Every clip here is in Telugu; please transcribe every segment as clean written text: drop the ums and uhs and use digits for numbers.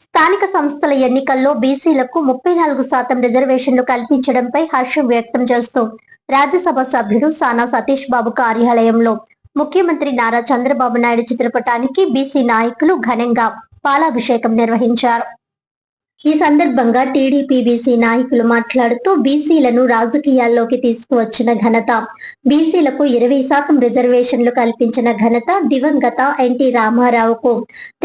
స్థానిక సంస్థల ఎన్నికల్లో బీసీలకు 34% రిజర్వేషన్లు కల్పించడంపై హర్షం వ్యక్తం చేస్తూ రాజ్యసభ సభ్యుడు సానా సతీష్ బాబు కార్యాలయంలో ముఖ్యమంత్రి నారా చంద్రబాబు నాయుడు చిత్రపటానికి బీసీ నాయకులు ఘనంగా పాలాభిషేకం నిర్వహించారు. ఈ సందర్భంగా టీడీపీ బీసీ నాయకులు మాట్లాడుతూ బీసీలను రాజకీయాల్లోకి తీసుకువచ్చిన ఘనత, బీసీలకు 20% రిజర్వేషన్లు కల్పించిన ఘనత దివంగత ఎన్టీ రామారావుకు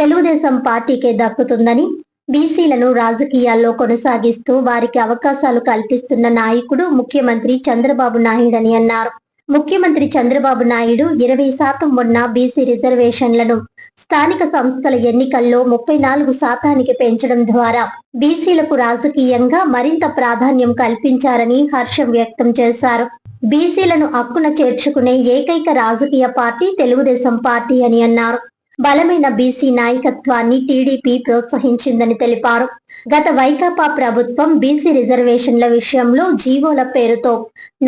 తెలుగుదేశం పార్టీకే దక్కుతుందని, బీసీలను రాజకీయాల్లో కొనసాగిస్తూ వారికి అవకాశాలు కల్పిస్తున్న నాయకుడు ముఖ్యమంత్రి చంద్రబాబు నాయుడని అన్నారు. ముఖ్యమంత్రి చంద్రబాబు నాయుడు 20% ఉన్న బీసీ రిజర్వేషన్లను స్థానిక సంస్థల ఎన్నికల్లో 34% పెంచడం ద్వారా బీసీలకు రాజకీయంగా మరింత ప్రాధాన్యం కల్పించారని హర్షం వ్యక్తం చేశారు. బీసీలను హక్కున చేర్చుకునే ఏకైక రాజకీయ పార్టీ తెలుగుదేశం పార్టీ అని అన్నారు. బలమైన బీసీ నాయకత్వాన్ని టీడీపీ ప్రోత్సహించిందని తెలిపారు. గత వైకాపా ప్రభుత్వం బీసీ రిజర్వేషన్ల విషయంలో జీవోల పేరుతో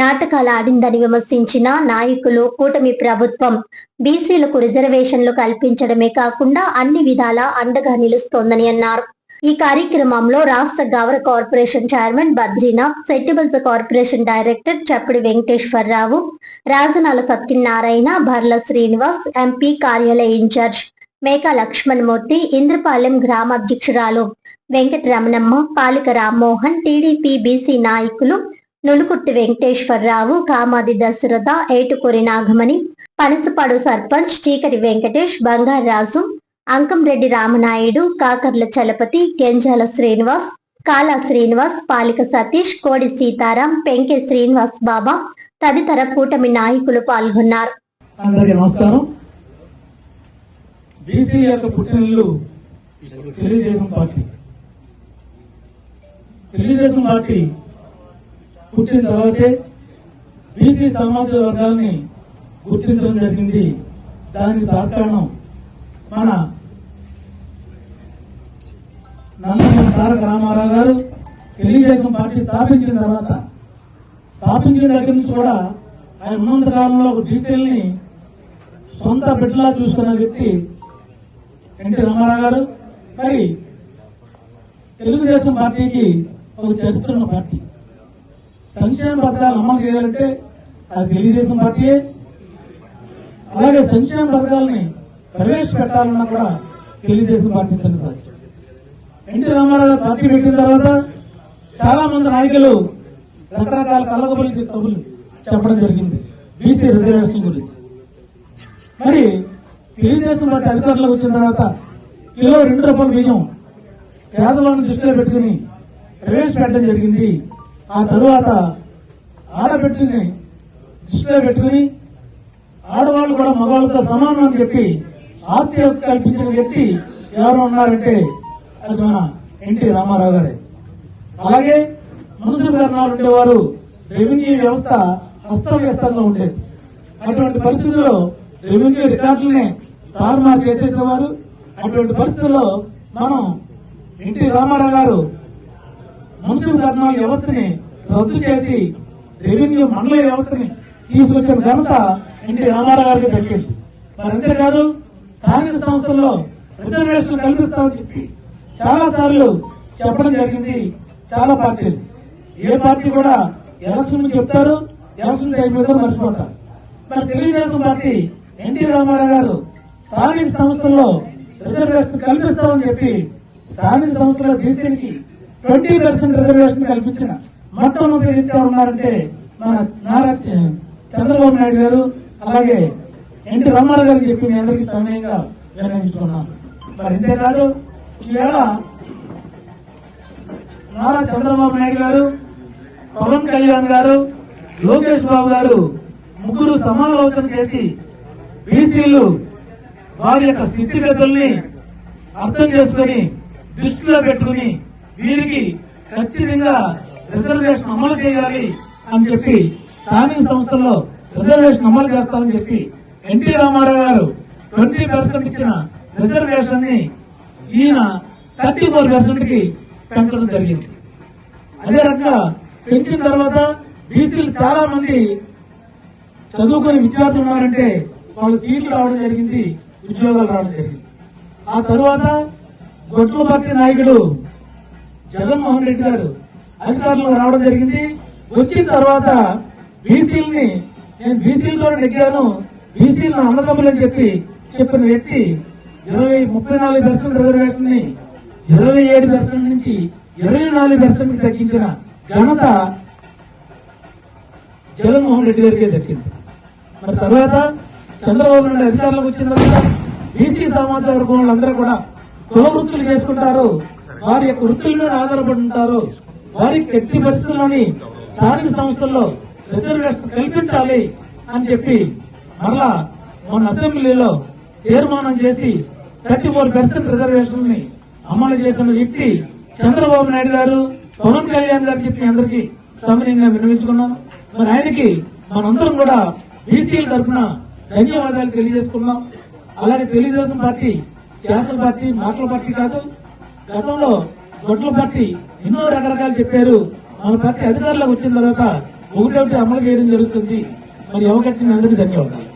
నాటకాలు ఆడిందని విమర్శించిన నాయకులు, కూటమి ప్రభుత్వం బీసీలకు రిజర్వేషన్లు కల్పించడమే కాకుండా అన్ని విధాలా అండగా నిలుస్తోందని అన్నారు. ఈ కార్యక్రమంలో రాష్ట్ర గౌర కార్పొరేషన్ చైర్మన్ బద్రీనాథ్, సెట్టిబుల్స్ corporation director Chappidi Venkateswararao, Rajanala Satyanarayana, Bharla Srinivas, MP కార్యాలయ ఇన్ఛార్జ్ మేకా లక్ష్మణమూర్తి, ఇంద్రపాలెం గ్రామాధ్యక్షురాలు వెంకటరమణమ్మ, పాలిక రామ్మోహన్, టీడీపీ బీసీ నాయకులు నులుకుట్టి వెంకటేశ్వరరావు, కామాది దశరథ, ఏటుకూరి నాగమణి, పనసపాడు సర్పంచ్ చీకటి వెంకటేష్, బంగారాజు, అంకంరెడ్డి రామనాయుడు, కాకర్ల చలపతి, గెంజాల శ్రీనివాస్, కాలా శ్రీనివాస్, పాలిక సతీష్, కోడి సీతారాం, పెంకె శ్రీనివాస్ బాబా తదితర కూటమి నాయకులు పాల్గొన్నారు. అందరికీ నమస్కారం. బీసీ యొక్క పుట్టినిల్లు తెలుగుదేశం పార్టీ. తెలుగుదేశం పార్టీ పుట్టిన తర్వాతే బీసీ సమాజ వర్గాల్ని గుర్తించడం జరిగింది. దానికి తార్కాణం మన నందమూరి తారక రామారావు గారు తెలుగుదేశం పార్టీ స్థాపించిన దగ్గర నుంచి కూడా ఆయన ఉన్నంత కాలంలో బీసీలని సొంత బిడ్డలా చూసుకున్న వ్యక్తి ఎన్టీ రామారావు గారు. మరి తెలుగుదేశం పార్టీకి ఒక చరిత్ర ఉన్న పార్టీ. సంక్షేమ పథకాలు అమలు చేయాలంటే అది తెలుగుదేశం పార్టీయే. అలాగే సంక్షేమ పథకాలని ప్రవేశపెట్టాలన్నా కూడా తెలుగుదేశం పార్టీ తెలుసు. ఎన్టీ రామారావు పార్టీ పెట్టిన తర్వాత చాలా మంది నాయకులు రకరకాల కబుర్లు చెప్పడం జరిగింది బీసీ రిజర్వేషన్ గురించి. మరి తెలుగుదేశం పార్టీ అధికారంలోకి వచ్చిన తర్వాత కిలో 2 రూపాయల బియ్యం పేదవాళ్ళని దృష్టిలో పెట్టుకుని ప్రవేశపెట్టడం జరిగింది. ఆ తరువాత ఆడబిడ్డని దృష్టిలో పెట్టుకుని ఆడవాళ్ళు కూడా మగవాళ్ళతో సమానం అని చెప్పి ఆస్తి హక్కు కల్పించిన వ్యక్తి ఎవరు ఉన్నారంటే అది మన ఎన్టీ రామారావు గారే. అలాగే మున్సిపల్ ధర్నాలు ఉండేవారు. రెవెన్యూ వ్యవస్థ హస్తవ్యస్తంగా ఉండేది. అటువంటి పరిస్థితుల్లో రెవెన్యూ రికార్డులనే తారుమారు చేసేసేవారు. అటువంటి పరిస్థితుల్లో మనం ఎన్టీ రామారావు గారు మున్సిపల్ ధర్నాల వ్యవస్థని రద్దు చేసి రెవెన్యూ మండల వ్యవస్థని తీసుకొచ్చిన ఘనత ఎన్టీ రామారావు గారికి దక్కింది. మరి అంతేకాదు స్థానిక సంస్థల్లో రిజర్వేషన్లు కల్పిస్తామని చెప్పి చాలా సార్లు చెప్పడం జరిగింది. చాలా పార్టీలు, ఏ పార్టీ కూడా ఎలక్షన్ చెప్తారు, ఎలక్షన్ అయిపోతారు, మర్చిపోతారు. మరి తెలుగుదేశం పార్టీ ఎన్టీ రామారావు గారు స్థానిక సంస్థల్లో రిజర్వేషన్ కల్పిస్తామని చెప్పి స్థానిక సంస్థల బీసీకి 20% రిజర్వేషన్ కల్పించిన మొట్టమొదటి వ్యక్తి ఉన్నారంటే మన నారా చంద్రబాబు నాయుడు గారు. అలాగే ఎన్టీ రామారావు గారికి చెప్పి మీ అందరికీ సమయంగా నిర్ణయించుకున్నాం. మరి ఇంతేకాదు ఈవేళ నారా చంద్రబాబు నాయుడు గారు, పవన్ కళ్యాణ్ గారు, లోకేష్ బాబు గారు ముగ్గురు సమాలోచన చేసి బీసీలు వారి యొక్క స్థితిగతుల్ని అర్థం చేసుకుని దృష్టిలో పెట్టుకుని వీరికి ఖచ్చితంగా రిజర్వేషన్ అమలు చేయాలి అని చెప్పి స్థానిక సంస్థల్లో రిజర్వేషన్ అమలు చేస్తామని చెప్పి ఎన్టీ రామారావు గారు 20% ఇచ్చిన రిజర్వేషన్ ని ఈయన 34% కి పెంచడం జరిగింది. అదే రకంగా పెంచిన తర్వాత బీసీలు చాలా మంది చదువుకునే విద్యార్థులు ఉన్నారంటే వాళ్ళు సీట్లు రావడం జరిగింది, ఉద్యోగాలు రావడం జరిగింది. ఆ తరువాత గొట్ల పార్టీ నాయకుడు జగన్మోహన్ రెడ్డి గారు అధికారంలో రావడం జరిగింది. వచ్చిన తర్వాత బీసీలని నేను బీసీలతో నెగ్గాను, బీసీలను అన్నదమ్ములని చెప్పిన వ్యక్తి 34% రిజర్వేషన్ ని 27% నుంచి 24% తగ్గించిన ఘనత జగన్మోహన్ రెడ్డి గారికే దక్కింది. మరి తర్వాత చంద్రబాబు నాయుడు అధికారంలోకి వచ్చిన తర్వాత బీసీ సామాజిక వర్గం వాళ్ళందరూ కూడా కుల వృత్తులు చేసుకుంటారు, వారి యొక్క వృత్తుల మీద ఆధారపడి ఉంటారు, వారికి ఎట్టి పరిస్థితుల్లోని స్థానిక సంస్థల్లో రిజర్వేషన్ కల్పించాలి అని చెప్పి మరలా మన అసెంబ్లీలో తీర్మానం చేసి 34% రిజర్వేషన్ ని అమలు చేసిన వ్యక్తి చంద్రబాబు నాయుడు గారు. పవన్ కళ్యాణ్ గారు చెప్పి అందరికీ సమన్వయంగా విన్నవించుకున్నాను. మరి ఆయనకి మనందరం కూడా బీసీల తరఫున ధన్యవాదాలు తెలియజేసుకున్నాం. అలాగే తెలుగుదేశం పార్టీ చేతల పార్టీ, మాటల పార్టీ కాదు. గతంలో గొడ్ల పార్టీ ఎన్నో రకరకాలు చెప్పారు. మన పార్టీ అధికారంలోకి వచ్చిన తర్వాత ఒకటి అమలు చేయడం జరుగుతుంది. మరి అవకాశం అందరికీ ధన్యవాదాలు.